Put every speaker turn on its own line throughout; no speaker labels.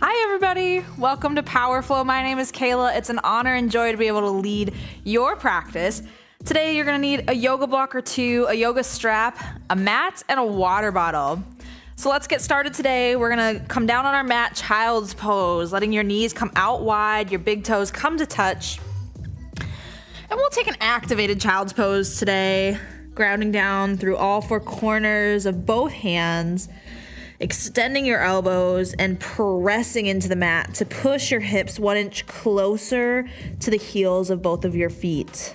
Hi everybody, welcome to Power Flow. My name is Kayla. It's an honor and joy to be able to lead your practice. Today you're gonna need a yoga block or two, a yoga strap, a mat, and a water bottle. So let's get started today. We're gonna come down on our mat, child's pose, letting your knees come out wide, your big toes come to touch. And we'll take an activated child's pose today, grounding down through all four corners of both hands, extending your elbows and pressing into the mat to push your hips 1 inch closer to the heels of both of your feet.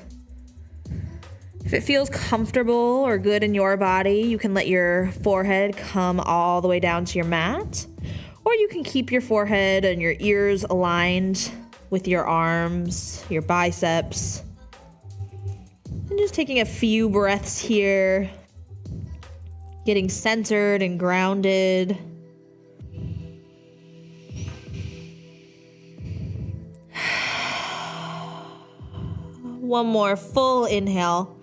If it feels comfortable or good in your body, you can let your forehead come all the way down to your mat, or you can keep your forehead and your ears aligned with your arms, your biceps. And just taking a few breaths here, getting centered and grounded. One more full inhale.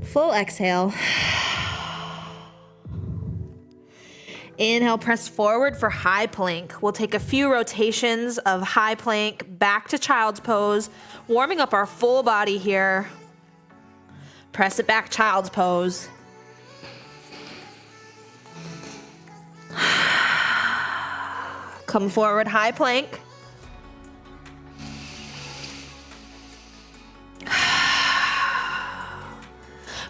Full exhale. Inhale, press forward for high plank. We'll take a few rotations of high plank back to child's pose, warming up our full body here. Press it back, child's pose. Come forward, high plank.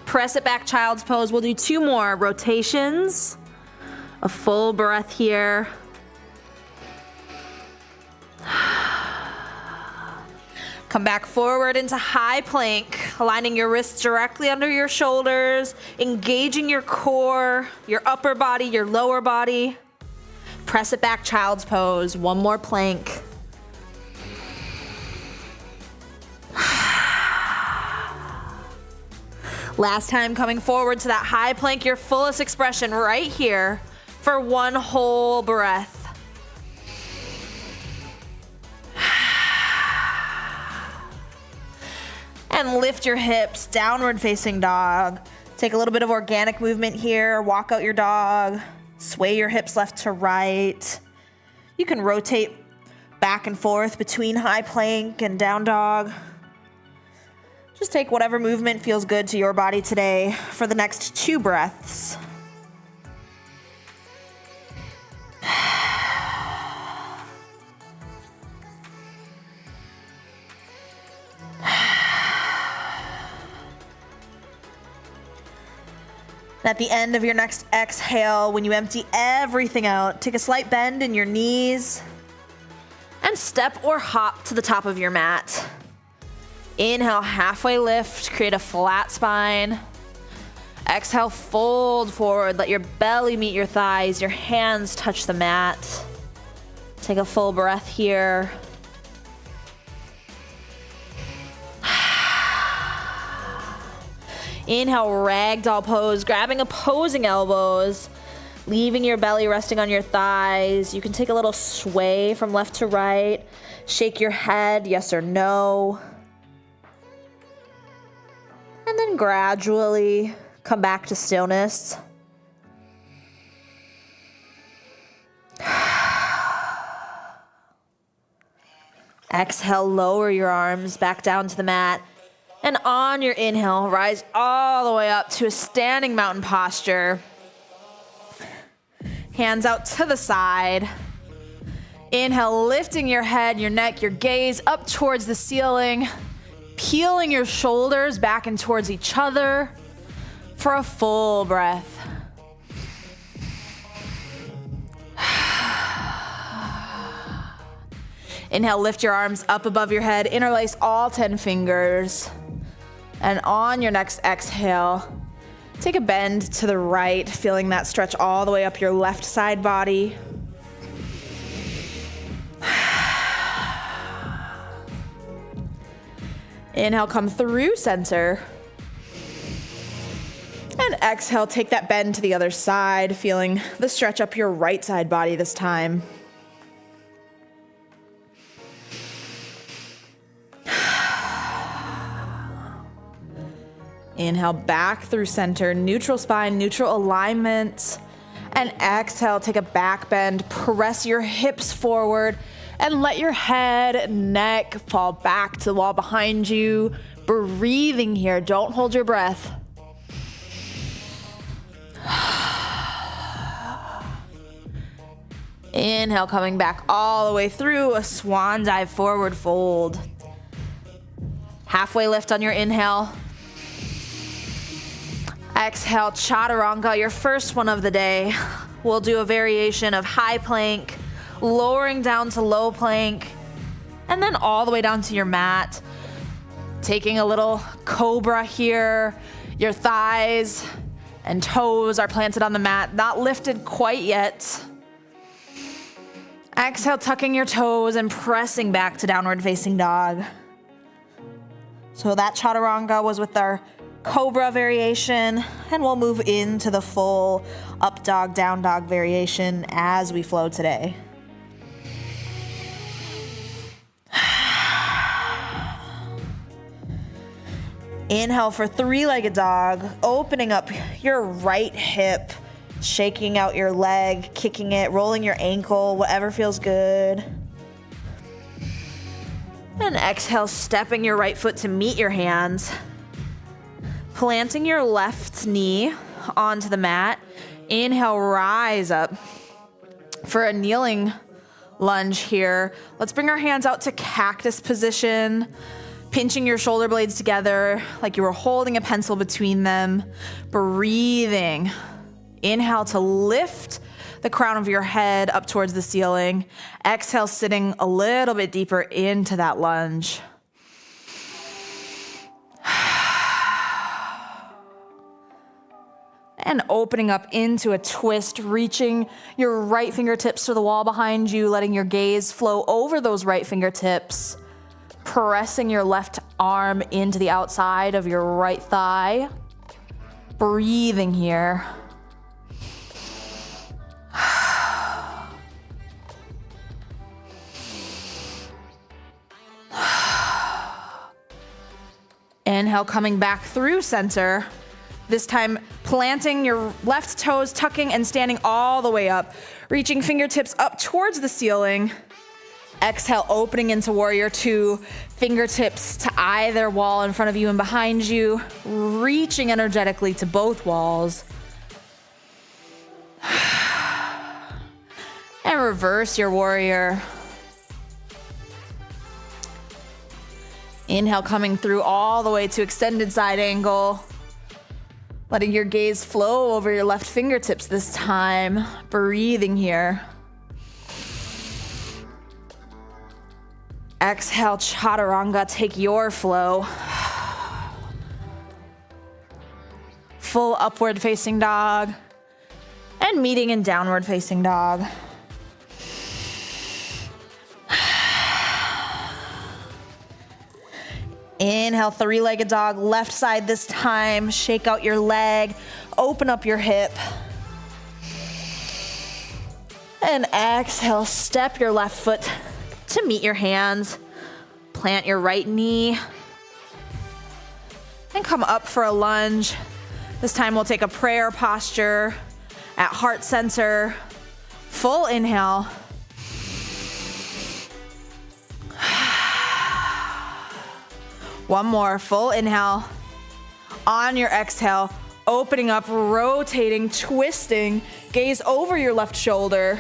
Press it back, child's pose. We'll do two more rotations. A full breath here. Come back forward into high plank, aligning your wrists directly under your shoulders, engaging your core, your upper body, your lower body. Press it back, child's pose. One more plank. Last time, coming forward to that high plank, your fullest expression right here for one whole breath. And lift your hips, downward facing dog. Take a little bit of organic movement here. Walk out your dog. Sway your hips left to right. You can rotate back and forth between high plank and down dog. Just take whatever movement feels good to your body today for the next 2 breaths. At the end of your next exhale, when you empty everything out, take a slight bend in your knees and step or hop to the top of your mat. Inhale, halfway lift, create a flat spine. Exhale, fold forward, let your belly meet your thighs, your hands touch the mat. Take a full breath here. Inhale, ragdoll pose, grabbing opposing elbows, leaving your belly resting on your thighs. You can take a little sway from left to right. Shake your head, yes or no. And then gradually come back to stillness. Exhale, lower your arms back down to the mat. And on your inhale, rise all the way up to a standing mountain posture. Hands out to the side. Inhale, lifting your head, your neck, your gaze up towards the ceiling. Peeling your shoulders back and towards each other for a full breath. Inhale, lift your arms up above your head, interlace all 10 fingers. And on your next exhale, take a bend to the right, feeling that stretch all the way up your left side body. Inhale, come through center. And exhale, take that bend to the other side, feeling the stretch up your right side body this time. Inhale back through center, neutral spine, neutral alignment. And exhale, take a back bend, press your hips forward, and let your head, neck fall back to the wall behind you. Breathing here, don't hold your breath. Inhale, coming back all the way through a swan dive forward fold. Halfway lift on your inhale. Exhale, chaturanga, your first one of the day. We'll do a variation of high plank, lowering down to low plank, and then all the way down to your mat. Taking a little cobra here. Your thighs and toes are planted on the mat, not lifted quite yet. Exhale, tucking your toes and pressing back to downward facing dog. So that chaturanga was with our cobra variation, and we'll move into the full up dog, down dog variation as we flow today. Inhale for three-legged dog, opening up your right hip, shaking out your leg, kicking it, rolling your ankle, whatever feels good. And exhale, stepping your right foot to meet your hands. Planting your left knee onto the mat. Inhale, rise up for a kneeling lunge here. Let's bring our hands out to cactus position. Pinching your shoulder blades together like you were holding a pencil between them. Breathing. Inhale to lift the crown of your head up towards the ceiling. Exhale, sitting a little bit deeper into that lunge. And opening up into a twist, reaching your right fingertips to the wall behind you, letting your gaze flow over those right fingertips. Pressing your left arm into the outside of your right thigh. Breathing here. Inhale, coming back through center. This time planting your left toes, tucking and standing all the way up. Reaching fingertips up towards the ceiling. Exhale, opening into warrior two. Fingertips to either wall in front of you and behind you. Reaching energetically to both walls. And reverse your warrior. Inhale, coming through all the way to extended side angle. Letting your gaze flow over your left fingertips this time. Breathing here. Exhale, chaturanga, take your flow. Full upward facing dog. And meeting in downward facing dog. Inhale, three-legged dog, left side this time. Shake out your leg, open up your hip. And exhale, step your left foot to meet your hands. Plant your right knee. And come up for a lunge. This time we'll take a prayer posture at heart center. Full inhale. One more, full inhale. On your exhale, opening up, rotating, twisting. Gaze over your left shoulder.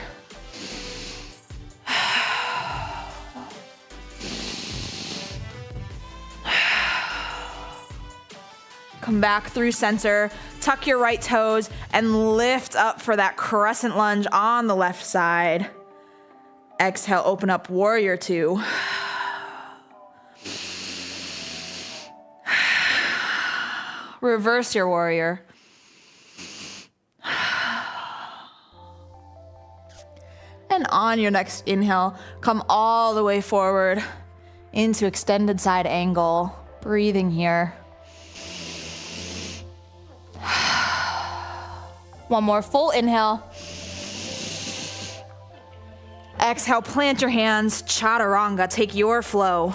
Come back through center, tuck your right toes, and lift up for that crescent lunge on the left side. Exhale, open up, warrior two. Reverse your warrior. And on your next inhale, come all the way forward into extended side angle. Breathing here. One more full inhale. Exhale, plant your hands, chaturanga, take your flow.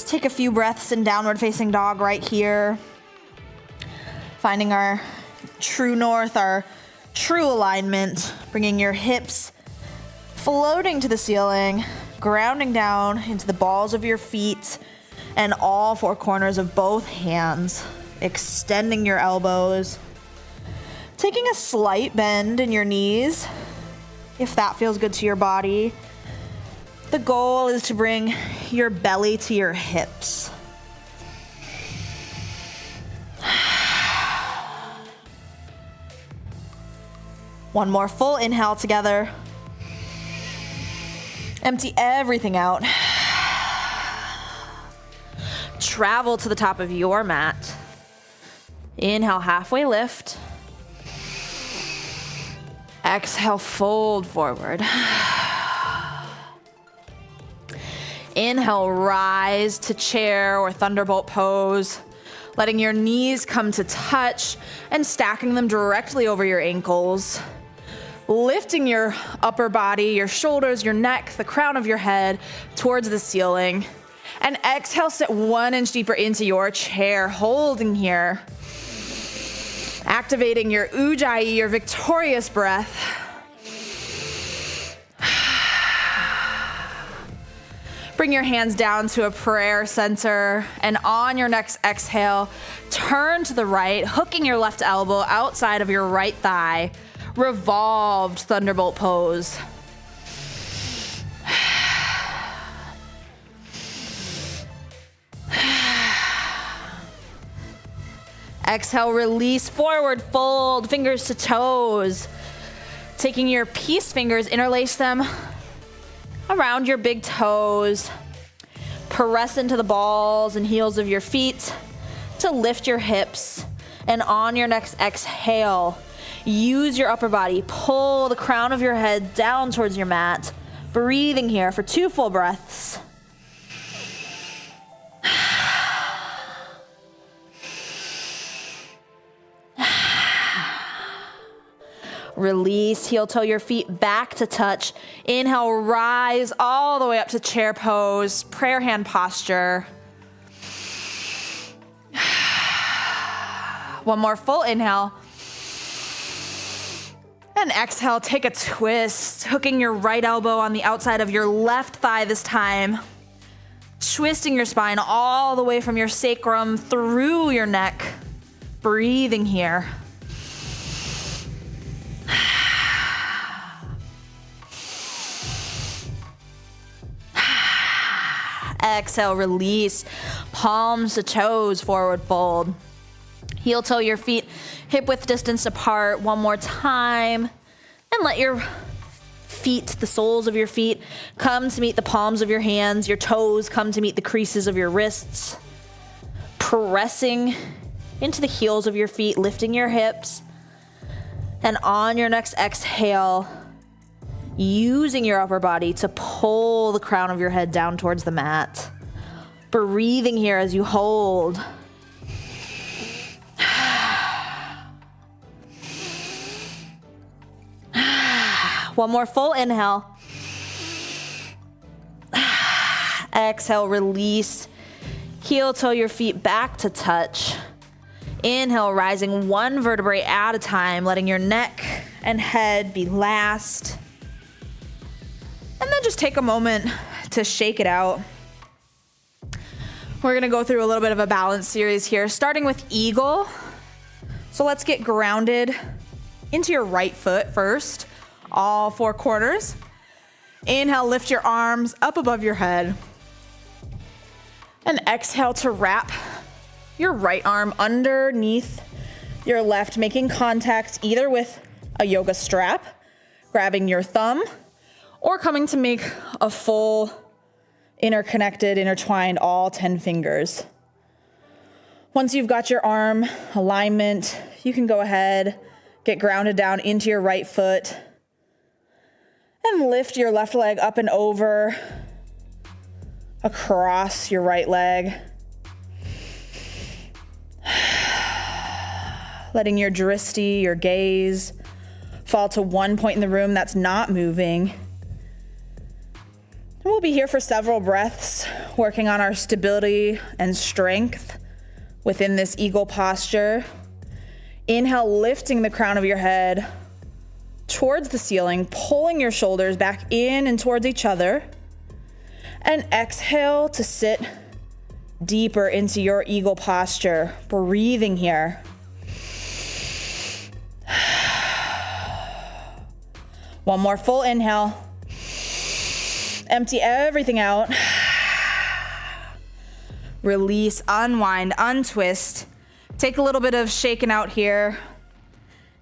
Let's take a few breaths in downward facing dog right here. Finding our true north, our true alignment, bringing your hips floating to the ceiling, grounding down into the balls of your feet and all four corners of both hands, extending your elbows, taking a slight bend in your knees, if that feels good to your body. The goal is to bring your belly to your hips. One more full inhale together. Empty everything out. Travel to the top of your mat. Inhale, halfway lift. Exhale, fold forward. Inhale, rise to chair or thunderbolt pose, letting your knees come to touch and stacking them directly over your ankles. Lifting your upper body, your shoulders, your neck, the crown of your head towards the ceiling. And exhale, sit 1 inch deeper into your chair, holding here. Activating your Ujjayi, your victorious breath. Bring your hands down to a prayer center, and on your next exhale, turn to the right, hooking your left elbow outside of your right thigh. Revolved thunderbolt pose. Exhale, release, forward fold, fingers to toes. Taking your peace fingers, interlace them around your big toes. Press into the balls and heels of your feet to lift your hips. And on your next exhale, use your upper body. Pull the crown of your head down towards your mat. Breathing here for 2 full breaths. Release, heel toe your feet back to touch. Inhale, rise all the way up to chair pose, prayer hand posture. One more full inhale. And exhale, take a twist, hooking your right elbow on the outside of your left thigh this time. Twisting your spine all the way from your sacrum through your neck. Breathing here. Exhale, release. Palms to toes, forward fold. Heel toe your feet hip width distance apart one more time. And let your feet, the soles of your feet, come to meet the palms of your hands. Your toes come to meet the creases of your wrists. Pressing into the heels of your feet, lifting your hips. And on your next exhale, using your upper body to pull the crown of your head down towards the mat. Breathing here as you hold. One more full inhale. Exhale, release. Heel toe your feet back to touch. Inhale, rising 1 vertebrae at a time, letting your neck and head be last. And then just take a moment to shake it out. We're gonna go through a little bit of a balance series here, starting with eagle. So let's get grounded into your right foot first, all 4 corners. Inhale, lift your arms up above your head. And exhale to wrap your right arm underneath your left, making contact either with a yoga strap, grabbing your thumb, or coming to make a full interconnected, intertwined, all 10 fingers. Once you've got your arm alignment, you can go ahead, get grounded down into your right foot, and lift your left leg up and over, across your right leg. Letting your drishti, your gaze, fall to one point in the room that's not moving. We'll be here for several breaths, working on our stability and strength within this eagle posture. Inhale, lifting the crown of your head towards the ceiling, pulling your shoulders back in and towards each other. And exhale to sit deeper into your eagle posture, breathing here. One more full inhale. Empty everything out. Release, unwind, untwist. Take a little bit of shaking out here.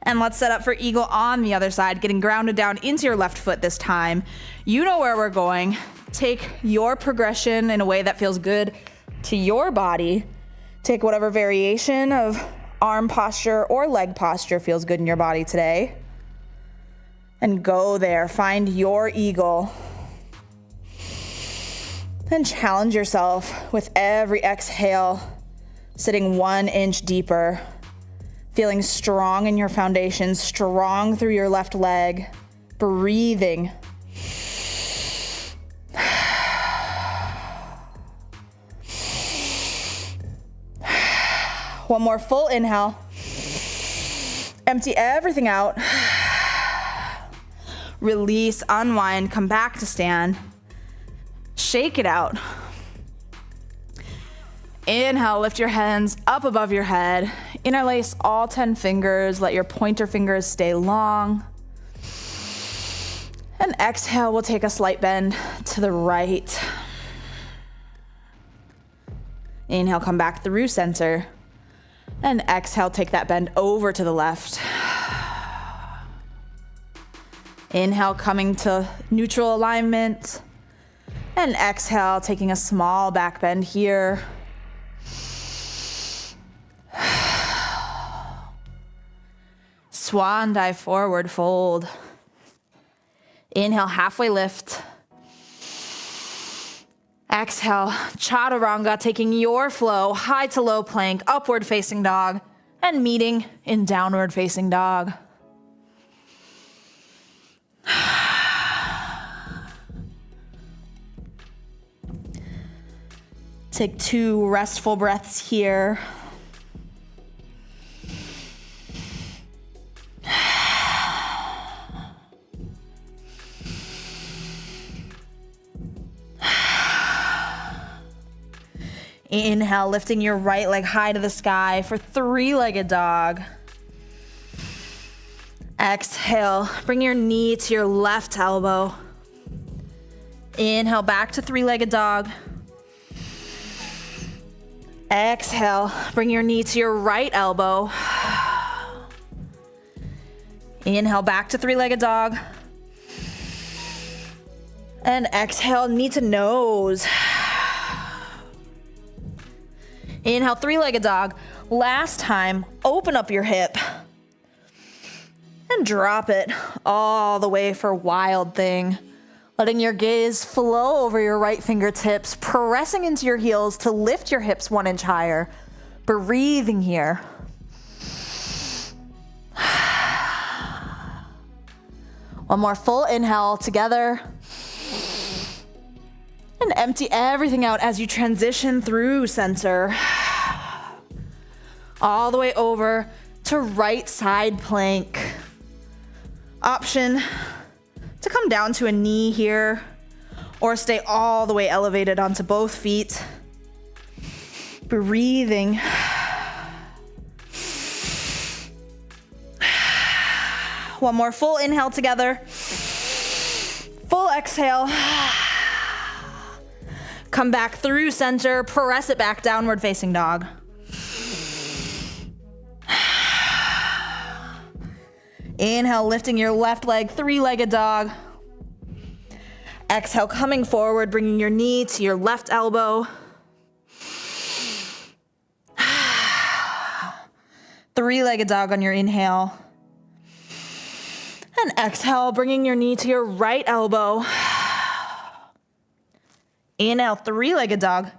And let's set up for eagle on the other side, getting grounded down into your left foot this time. You know where we're going. Take your progression in a way that feels good to your body. Take whatever variation of arm posture or leg posture feels good in your body today. And go there, find your eagle. And challenge yourself with every exhale, sitting 1 inch deeper, feeling strong in your foundation, strong through your left leg, breathing. One more full inhale. Empty everything out. Release, unwind, come back to stand. Shake it out. Inhale, lift your hands up above your head. Interlace all 10 fingers. Let your pointer fingers stay long. And exhale, we'll take a slight bend to the right. Inhale, come back through center. And exhale, take that bend over to the left. Inhale, coming to neutral alignment. And exhale, taking a small back bend here. Swan dive, forward fold. Inhale, halfway lift. Exhale, chaturanga, taking your flow, high to low plank, upward facing dog, and meeting in downward facing dog. Take 2 restful breaths here. Inhale, lifting your right leg high to the sky for 3-legged dog. Exhale, bring your knee to your left elbow. Inhale, back to 3-legged dog. Exhale, bring your knee to your right elbow. Inhale, back to 3-legged dog. And exhale, knee to nose. Inhale, 3-legged dog. Last time, open up your hip. And drop it all the way for wild thing. Letting your gaze flow over your right fingertips, pressing into your heels to lift your hips 1 inch higher. Breathing here. One more full inhale together. And empty everything out as you transition through center. All the way over to right side plank. Option to come down to a knee here or stay all the way elevated onto both feet. Breathing. One more full inhale together. Full exhale. Come back through center, press it back, downward facing dog. Inhale, lifting your left leg, 3-legged dog. Exhale, coming forward, bringing your knee to your left elbow. 3-legged dog on your inhale. And exhale, bringing your knee to your right elbow. Inhale, 3-legged dog.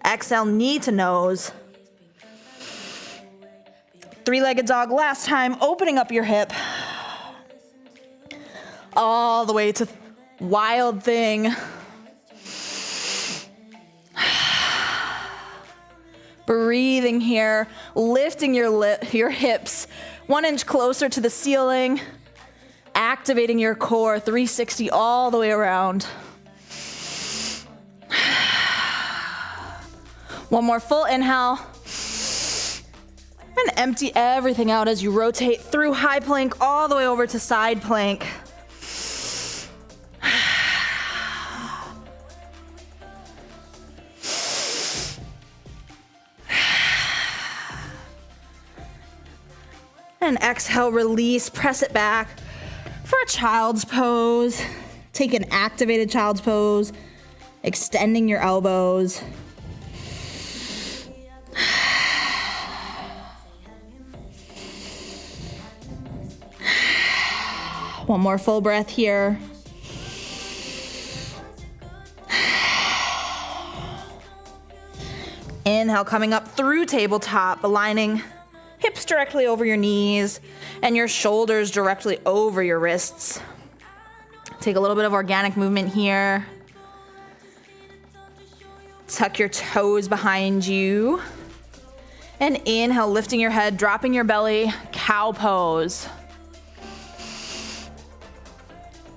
Exhale, knee to nose. 3-legged dog last time, opening up your hip. all the way to wild thing. Breathing here, lifting your hips 1 inch closer to the ceiling, activating your core 360 all the way around. One more full inhale. And empty everything out as you rotate through high plank all the way over to side plank. And exhale, release, press it back for a child's pose. Take an activated child's pose, extending your elbows. One more full breath here. Inhale, coming up through tabletop, aligning hips directly over your knees and your shoulders directly over your wrists. Take a little bit of organic movement here. Tuck your toes behind you. And inhale, lifting your head, dropping your belly, cow pose.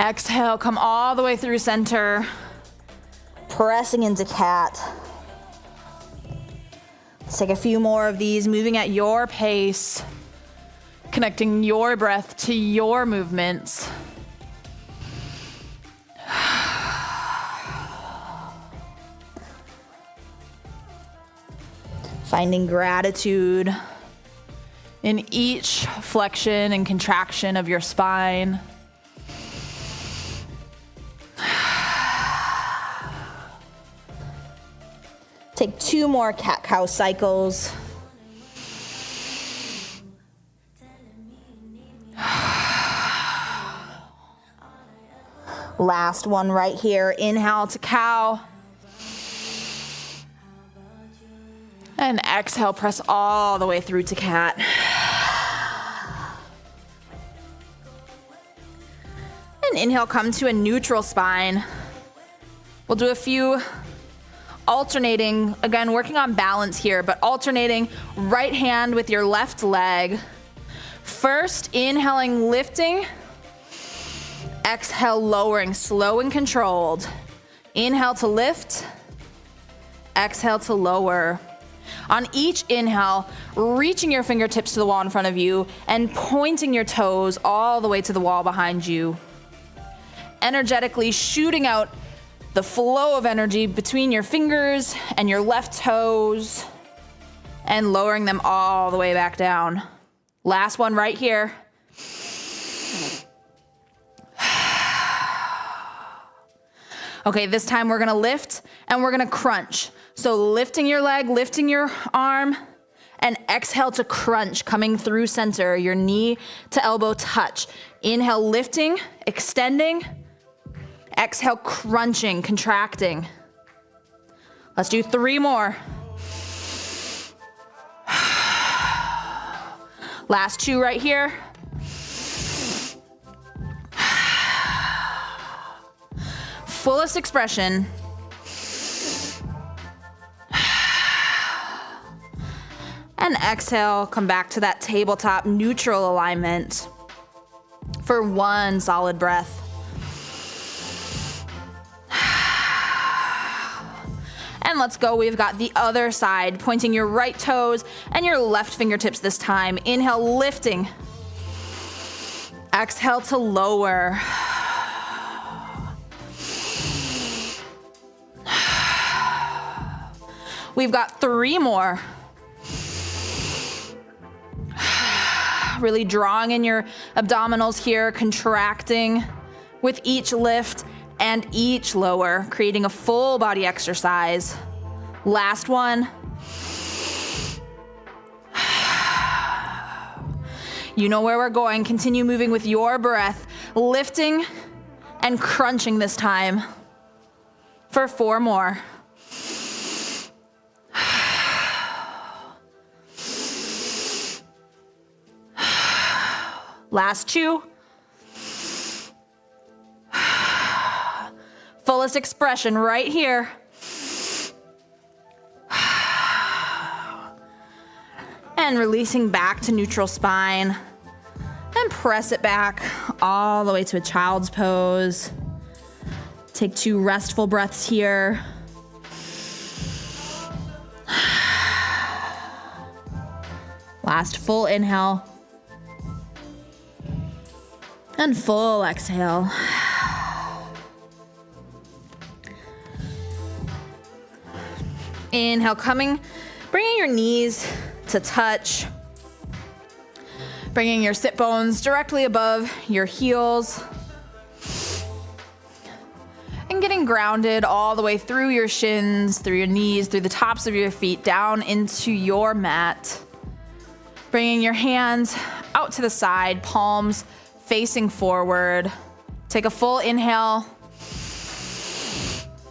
Exhale, come all the way through center, pressing into cat. Let's take a few more of these, moving at your pace, connecting your breath to your movements. Finding gratitude in each flexion and contraction of your spine. Take 2 more cat-cow cycles. Last one right here. Inhale to cow. And exhale, press all the way through to cat. And inhale, come to a neutral spine. We'll do a few alternating, again, working on balance here, but alternating right hand with your left leg. First, inhaling, lifting. Exhale, lowering, slow and controlled. Inhale to lift. Exhale to lower. On each inhale, reaching your fingertips to the wall in front of you and pointing your toes all the way to the wall behind you. Energetically shooting out the flow of energy between your fingers and your left toes and lowering them all the way back down. Last one right here. Okay, this time we're gonna lift and we're gonna crunch. So lifting your leg, lifting your arm, and exhale to crunch, coming through center, your knee to elbow touch. Inhale, lifting, extending. Exhale, crunching, contracting. Let's do 3 more. Last 2 right here. Fullest expression. And exhale, come back to that tabletop neutral alignment for 1 solid breath. And let's go. We've got the other side, pointing your right toes and your left fingertips this time. Inhale, lifting. Exhale to lower. We've got 3 more. Really drawing in your abdominals here, contracting with each lift and each lower, creating a full body exercise. Last one. You know where we're going. Continue moving with your breath, lifting and crunching this time for 4 more. Last 2. fullest expression right here. And releasing back to neutral spine. And press it back all the way to a child's pose. Take 2 restful breaths here. Last full inhale. And full exhale. Inhale, bringing your knees to touch. Bringing your sit bones directly above your heels. And getting grounded all the way through your shins, through your knees, through the tops of your feet, down into your mat. Bringing your hands out to the side, palms facing forward. Take a full inhale,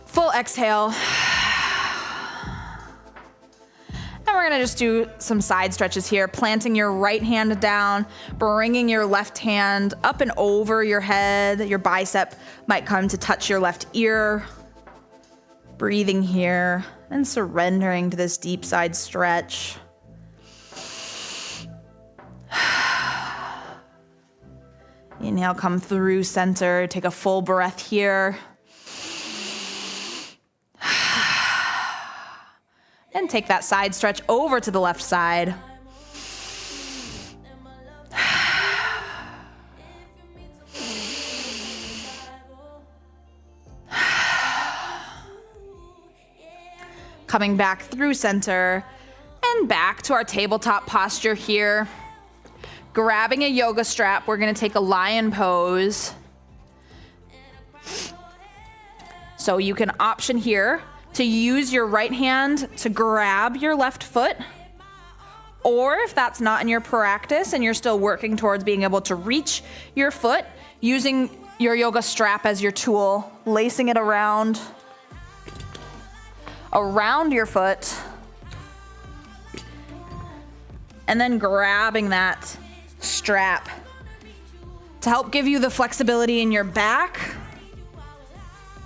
full exhale. And we're gonna just do some side stretches here, planting your right hand down, bringing your left hand up and over your head. Your bicep might come to touch your left ear. Breathing here and surrendering to this deep side stretch. Inhale, come through center, take a full breath here. And take that side stretch over to the left side. Coming back through center and back to our tabletop posture here. Grabbing a yoga strap, we're gonna take a lion pose. So you can option here to use your right hand to grab your left foot, or if that's not in your practice and you're still working towards being able to reach your foot, using your yoga strap as your tool, lacing it around your foot, and then grabbing that strap to help give you the flexibility in your back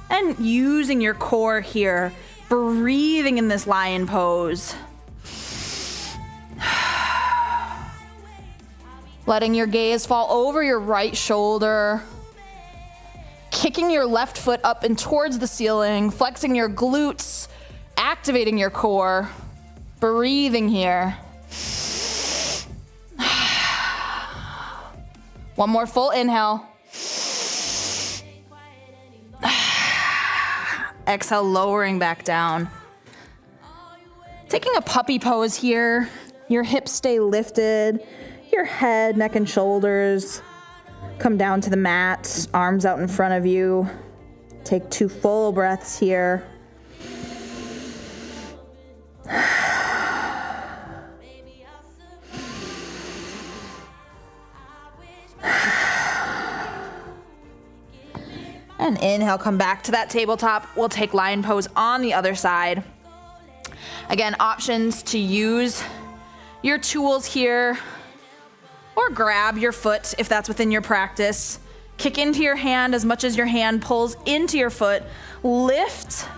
and using your core here, breathing in this lion pose. Letting your gaze fall over your right shoulder, kicking your left foot up and towards the ceiling, flexing your glutes, activating your core, breathing here. One more full inhale. Exhale, lowering back down. Taking a puppy pose here. Your hips stay lifted. Your head, neck, and shoulders come down to the mat. Arms out in front of you. Take 2 full breaths here. And inhale, come back to that tabletop. We'll take lion pose on the other side. Again, options to use your tools here, or grab your foot if that's within your practice. Kick into your hand as much as your hand pulls into your foot. Lift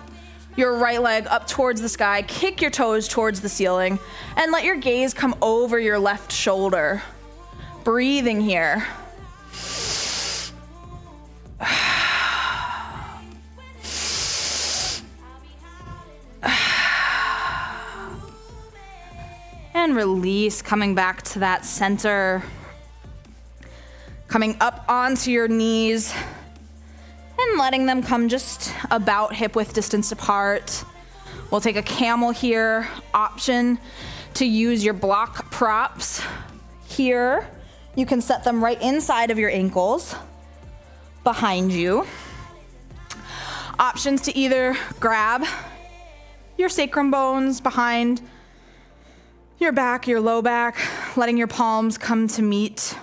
your right leg up towards the sky. Kick your toes towards the ceiling. And let your gaze come over your left shoulder. Breathing here. And release, coming back to that center. Coming up onto your knees and letting them come just about hip width distance apart. We'll take a camel here. Option to use your block props here. You can set them right inside of your ankles, behind you. Options to either grab your sacrum bones behind your back, your low back, letting your palms come to meet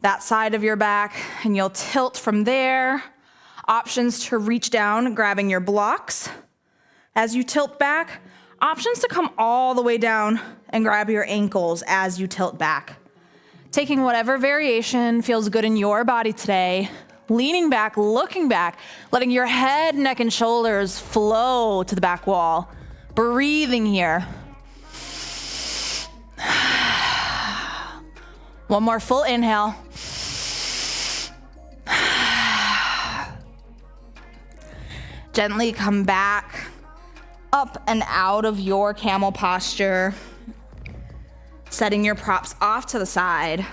that side of your back, and you'll tilt from there. Options to reach down, grabbing your blocks as you tilt back. Options to come all the way down and grab your ankles as you tilt back. Taking whatever variation feels good in your body today, leaning back, looking back, letting your head, neck, and shoulders flow to the back wall. Breathing here. One more full inhale. Gently come back up and out of your camel posture, setting your props off to the side.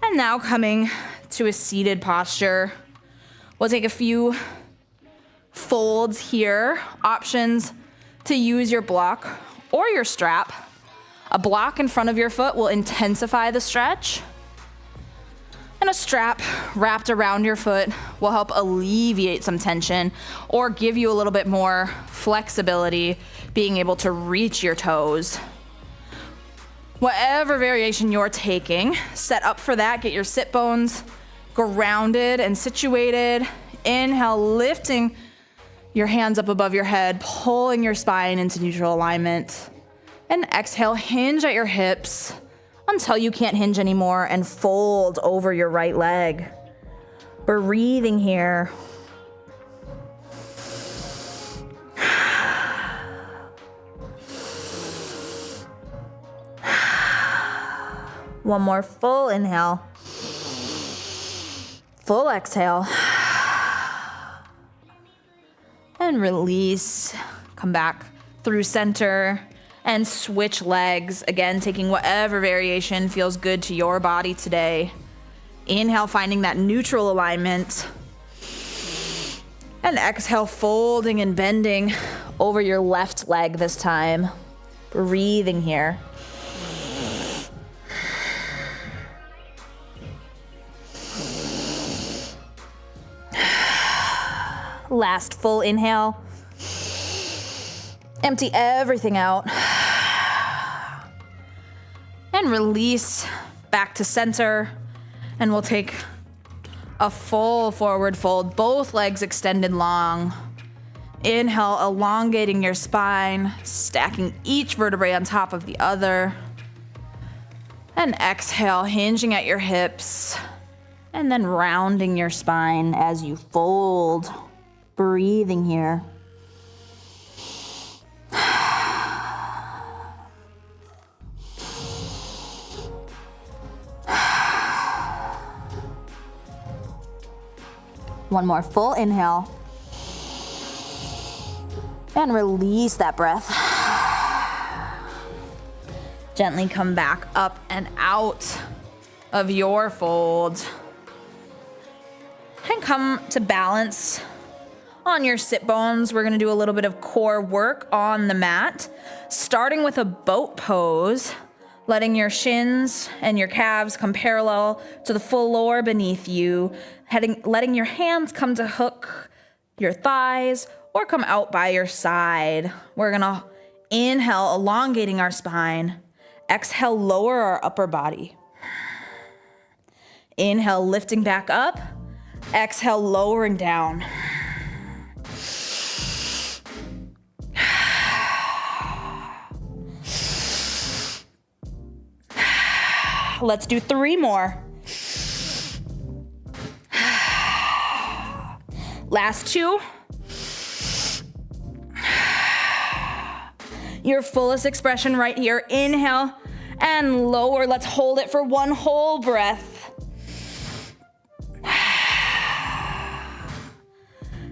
And now coming to a seated posture. We'll take a few folds here. Options to use your block or your strap. A block in front of your foot will intensify the stretch. And a strap wrapped around your foot will help alleviate some tension or give you a little bit more flexibility, being able to reach your toes. Whatever variation you're taking, set up for that. Get your sit bones grounded and situated. Inhale, lifting your hands up above your head, pulling your spine into neutral alignment. And exhale, hinge at your hips until you can't hinge anymore and fold over your right leg. Breathing here. One more full inhale. Full exhale. And release. Come back through center and switch legs. Again, taking whatever variation feels good to your body today. Inhale, finding that neutral alignment. And exhale, folding and bending over your left leg this time. Breathing here. Last full inhale. Empty everything out. And release back to center. And we'll take a full forward fold, both legs extended long. Inhale, elongating your spine, stacking each vertebrae on top of the other. And exhale, hinging at your hips. And then rounding your spine as you fold. Breathing here. One more full inhale. And release that breath. Gently come back up and out of your fold. And come to balance on your sit bones. We're gonna do a little bit of core work on the mat, starting with a boat pose, letting your shins and your calves come parallel to the floor beneath you, letting your hands come to hook your thighs or come out by your side. We're gonna inhale, elongating our spine. Exhale, lower our upper body. Inhale, lifting back up. Exhale, lowering down. Let's do 3 more. Last 2. Your fullest expression right here. Inhale and lower. Let's hold it for one whole breath.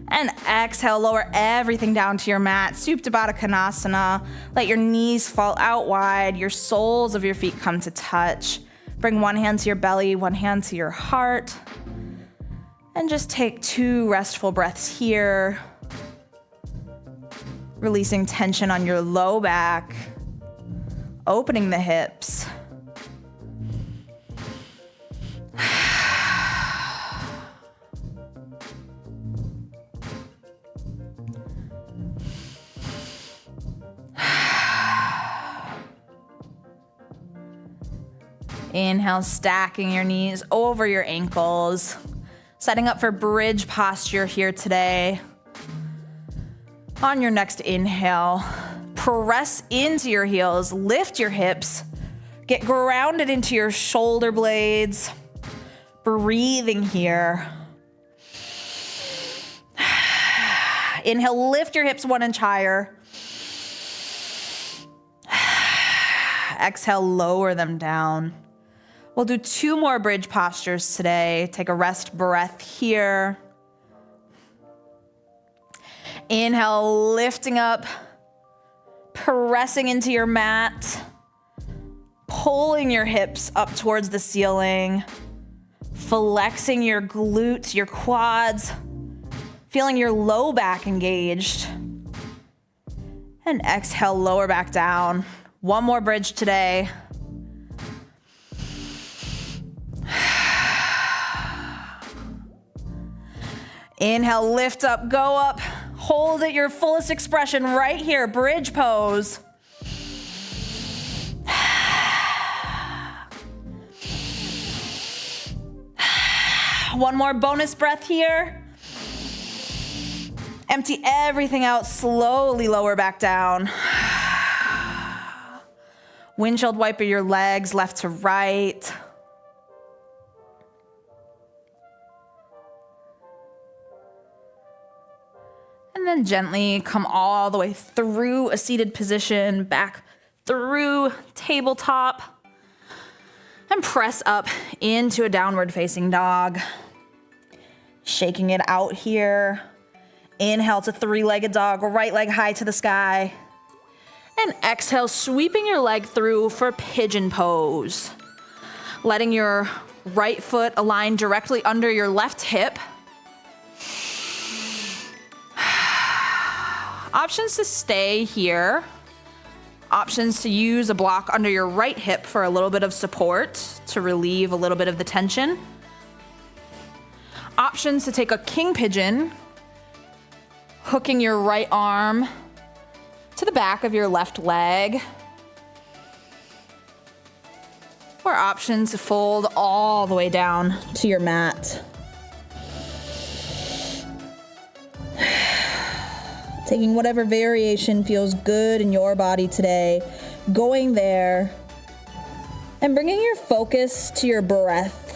And exhale, lower everything down to your mat. Supta Baddha Konasana. Let your knees fall out wide. Your soles of your feet come to touch. Bring one hand to your belly, one hand to your heart. And just take 2 restful breaths here. Releasing tension on your low back. Opening the hips. Inhale, stacking your knees over your ankles. Setting up for bridge posture here today. On your next inhale, press into your heels, lift your hips, get grounded into your shoulder blades. Breathing here. Inhale, lift your hips 1 inch higher. Exhale, lower them down. We'll do 2 more bridge postures today. Take a rest breath here. Inhale, lifting up, pressing into your mat, pulling your hips up towards the ceiling, flexing your glutes, your quads, feeling your low back engaged. And exhale, lower back down. 1 more bridge today. Inhale, lift up, go up. Hold at your fullest expression right here, bridge pose. One more bonus breath here. Empty everything out, slowly lower back down. Windshield wiper your legs left to right. And then gently come all the way through a seated position, back through tabletop, and press up into a downward facing dog. Shaking it out here. Inhale to 3-legged dog, right leg high to the sky. And exhale, sweeping your leg through for pigeon pose. Letting your right foot align directly under your left hip. Options to stay here. Options to use a block under your right hip for a little bit of support to relieve a little bit of the tension. Options to take a king pigeon, hooking your right arm to the back of your left leg. Or options to fold all the way down to your mat. Taking whatever variation feels good in your body today, going there, and bringing your focus to your breath.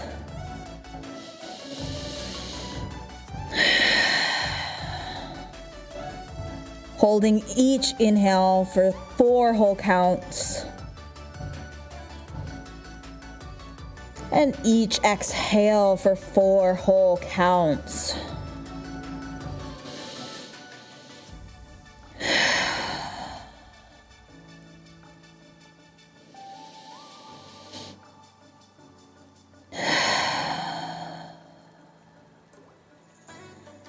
Holding each inhale for 4 whole counts. And each exhale for 4 whole counts.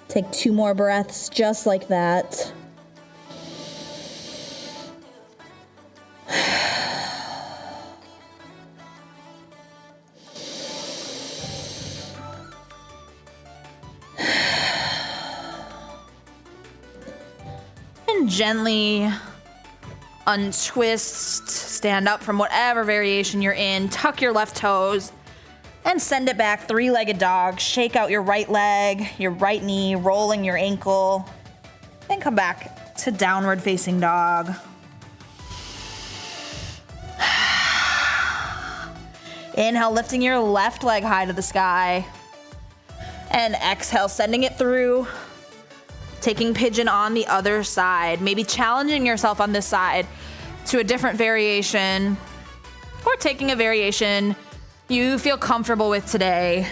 Take 2 more breaths just like that. And gently untwist, stand up from whatever variation you're in, tuck your left toes, and send it back, 3-legged dog. Shake out your right leg, your right knee, rolling your ankle. Then come back to downward facing dog. Inhale, lifting your left leg high to the sky. And exhale, sending it through. Taking pigeon on the other side. Maybe challenging yourself on this side to a different variation. Or taking a variation you feel comfortable with today.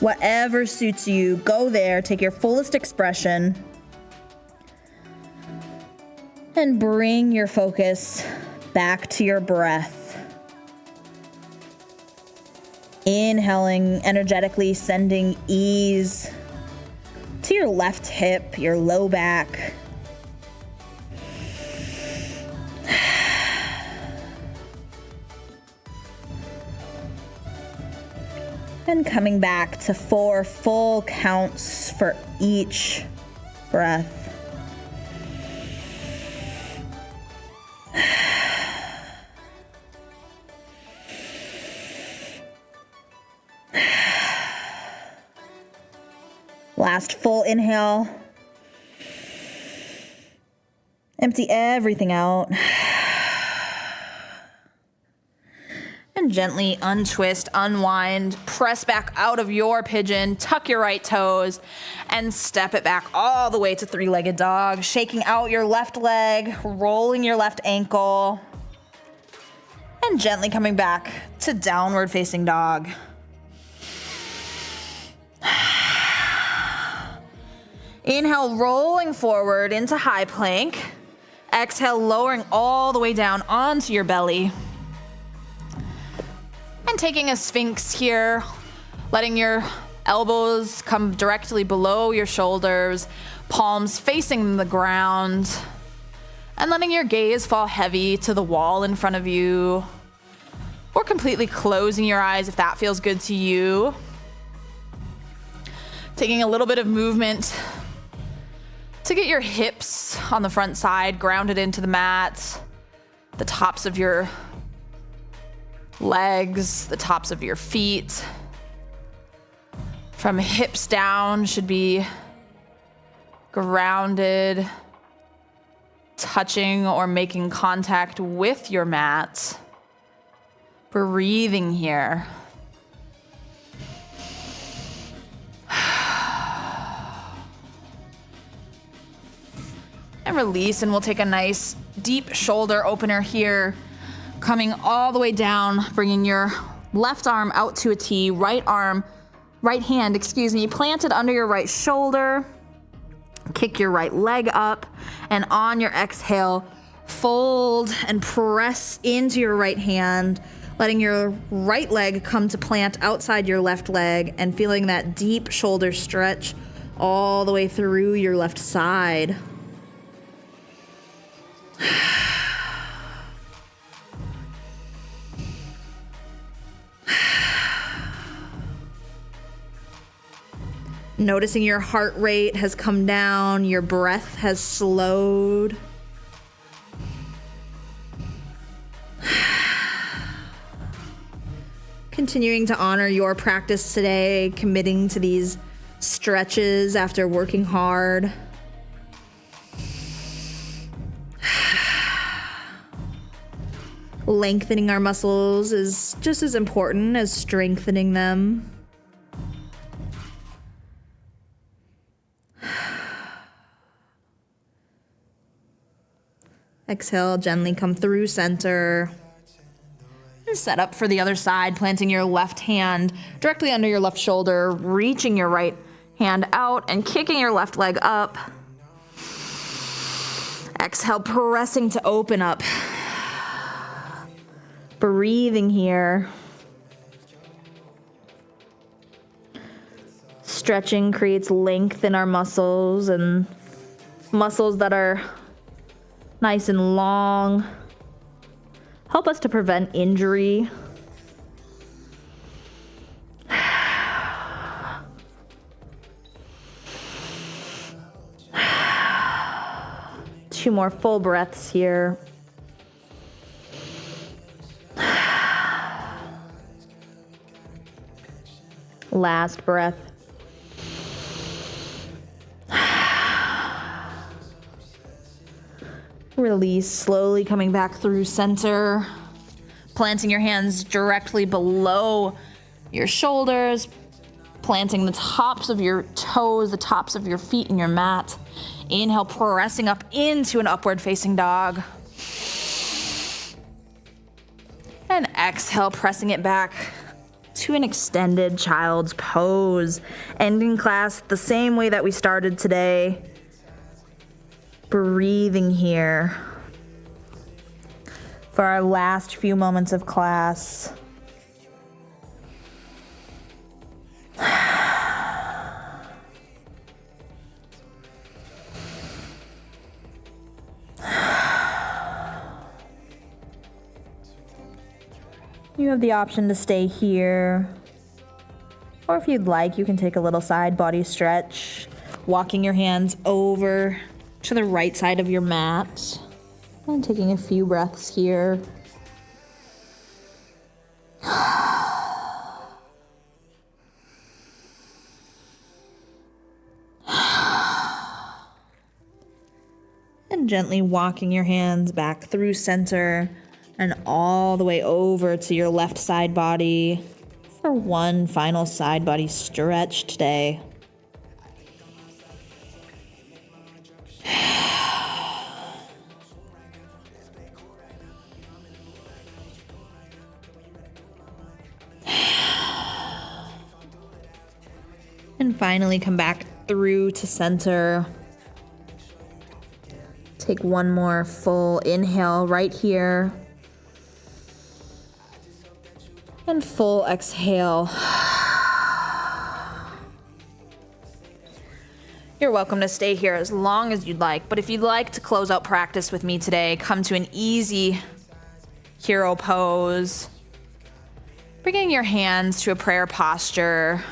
Whatever suits you, go there, take your fullest expression, and bring your focus back to your breath. Inhaling energetically, sending ease to your left hip, your low back. And coming back to 4 full counts for each breath. Last full inhale. Empty everything out. And gently untwist, unwind, press back out of your pigeon, tuck your right toes, and step it back all the way to three-legged dog, shaking out your left leg, rolling your left ankle, and gently coming back to downward facing dog. Inhale, rolling forward into high plank. Exhale, lowering all the way down onto your belly. And taking a sphinx here, letting your elbows come directly below your shoulders, palms facing the ground, and letting your gaze fall heavy to the wall in front of you, or completely closing your eyes if that feels good to you. Taking a little bit of movement to get your hips on the front side grounded into the mat, the tops of your legs, the tops of your feet. From hips down should be grounded, touching or making contact with your mat. Breathing here. And release, and we'll take a nice deep shoulder opener here. Coming all the way down, bringing your left arm out to a T, right hand, planted under your right shoulder. Kick your right leg up, and on your exhale, fold and press into your right hand, letting your right leg come to plant outside your left leg, and feeling that deep shoulder stretch all the way through your left side. Noticing your heart rate has come down, your breath has slowed. Continuing to honor your practice today, committing to these stretches after working hard. Lengthening our muscles is just as important as strengthening them. Exhale, gently come through center. And set up for the other side, planting your left hand directly under your left shoulder, reaching your right hand out and kicking your left leg up. Exhale, pressing to open up. Breathing here. Stretching creates length in our muscles, and muscles that are nice and long help us to prevent injury. Two more full breaths here. Last breath. Release, slowly coming back through center, planting your hands directly below your shoulders, planting the tops of your toes, the tops of your feet in your mat. Inhale, pressing up into an upward facing dog. And exhale, pressing it back to an extended child's pose. Ending class the same way that we started today. Breathing here for our last few moments of class. You have the option to stay here, or if you'd like, you can take a little side body stretch, walking your hands over to the right side of your mat, and taking a few breaths here. And gently walking your hands back through center and all the way over to your left side body for one final side body stretch today. And finally come back through to center. Take one more full inhale right here. And full exhale. You're welcome to stay here as long as you'd like, but if you'd like to close out practice with me today, come to an easy hero pose. Bringing your hands to a prayer posture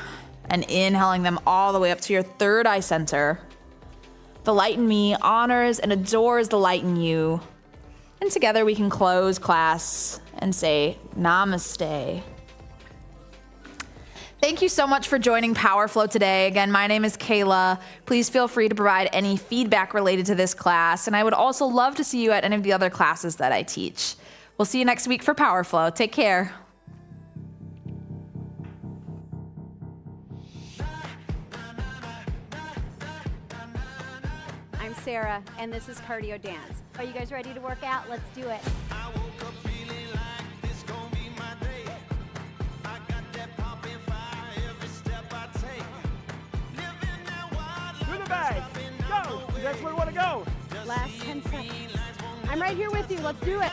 and inhaling them all the way up to your third eye center. The light in me honors and adores the light in you. And together we can close class and say namaste. Thank you so much for joining Power Flow today. Again, my name is Kayla. Please feel free to provide any feedback related to this class. And I would also love to see you at any of the other classes that I teach. We'll see you next week for Power Flow. Take care.
I'm Sarah, and this is Cardio Dance. Are you guys ready to work out? Let's do it.
I woke up feeling like this gon' be my day. I got that poppin' fire every step I take. Living that wild life.
To the bag. Go. That's where we want to go.
Last 10 seconds. I'm right here with you. Let's do it.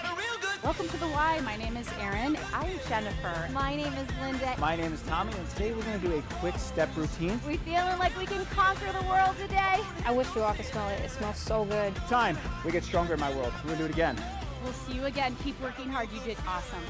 Welcome to the Y. My name is Erin. I'm Jennifer.
My name is Linda.
My name is Tommy, and today we're going to do a quick step routine.
We feeling like we can conquer the world today?
I wish you all could smell it. It smells so good.
Time. We get stronger in my world. We're going to do it again.
We'll see you again. Keep working hard. You did awesome.